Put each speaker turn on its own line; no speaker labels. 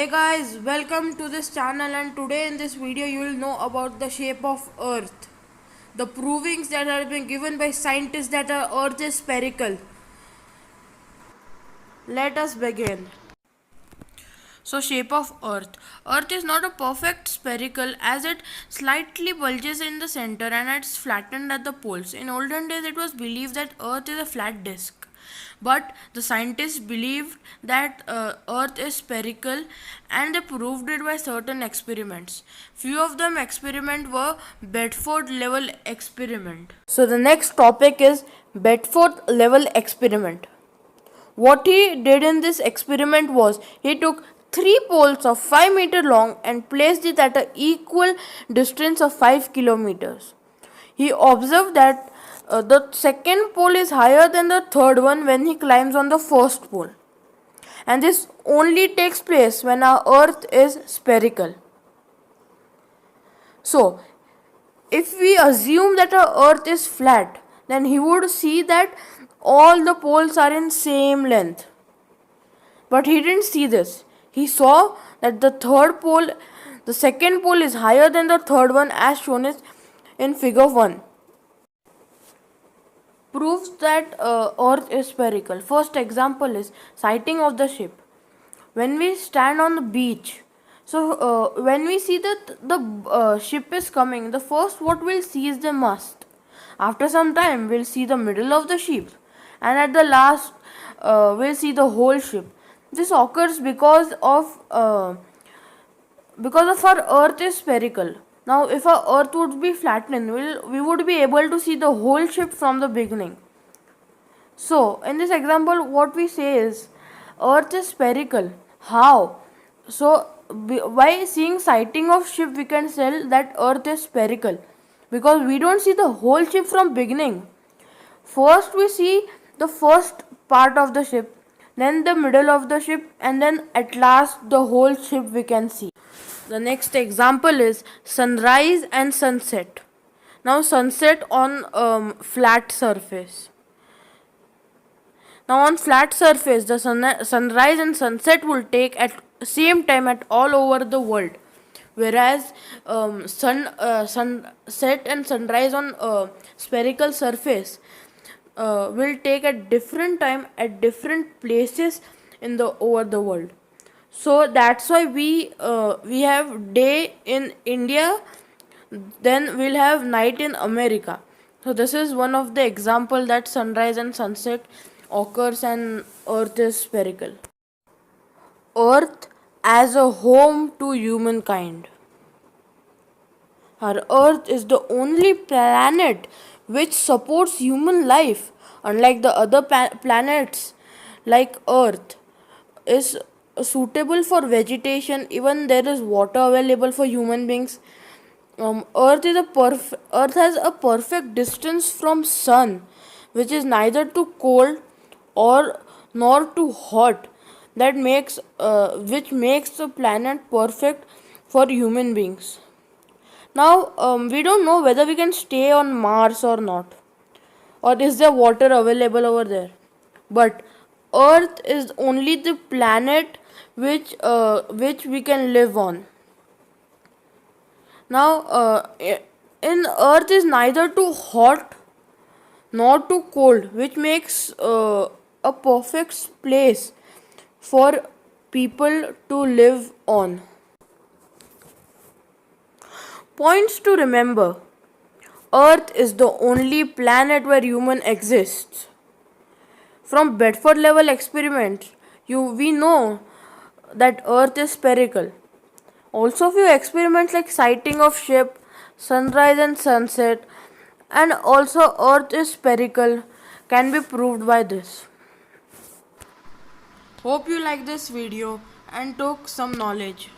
Hey guys, welcome to this channel, and today in this video you will know about the shape of earth. The provings that have been given by scientists that our earth is spherical. Let us begin. So, shape of earth. Earth is not a perfect spherical as it slightly bulges in the center and it's flattened at the poles. In olden days it was believed that earth is a flat disk. But the scientists believed that earth is spherical and they proved it by certain experiments. Few of them experiment were Bedford level experiment. So the next topic is Bedford level experiment. What he did in this experiment was he took three poles of 5 meter long and placed it at an equal distance of 5 kilometers. He observed that the second pole is higher than the third one when he climbs on the first pole. And this only takes place when our earth is spherical. So, if we assume that our earth is flat, then he would see that all the poles are in same length. But he didn't see this. He saw that the second pole is higher than the third one as shown in figure 1. Proves that earth is spherical. First example is sighting of the ship. When we stand on the beach, when we see that the ship is coming, the first what we'll see is the mast. After some time, we'll see the middle of the ship, and at the last, we'll see the whole ship. This occurs because of our Earth is spherical. Now, if our Earth would be flattened, we would be able to see the whole ship from the beginning. So, in this example, what we say is Earth is spherical. How? So, by seeing sighting of ship, we can tell that Earth is spherical because we don't see the whole ship from beginning. First, we see the first part of the ship, then the middle of the ship, and then at last the whole ship we can see. The next example is sunrise and sunset. Now, sunset on flat surface. Now on flat surface, the sunrise and sunset will take at same time at all over the world, whereas sunset and sunrise on spherical surface will take at different time at different places in the over the world. So that's why we have day in India, then we'll have night in America. So this is one of the example that sunrise and sunset occurs and earth is spherical. Earth as a home to humankind. Our earth is the only planet which supports human life, unlike the other planets like earth is suitable for vegetation. Even there is water available for human beings. Earth has a perfect distance from sun, which is neither too cold or nor too hot. Which makes the planet perfect for human beings. Now we don't know whether we can stay on Mars or not, or is there water available over there. But Earth is only the planet which we can live on. Now, in Earth is neither too hot nor too cold, which makes a perfect place for people to live on. Points to remember: Earth is the only planet where human exists. From Bedford level experiments, we know that Earth is spherical. Also, few experiments like sighting of ship, sunrise and sunset, and also Earth is spherical can be proved by this. Hope you like this video and took some knowledge.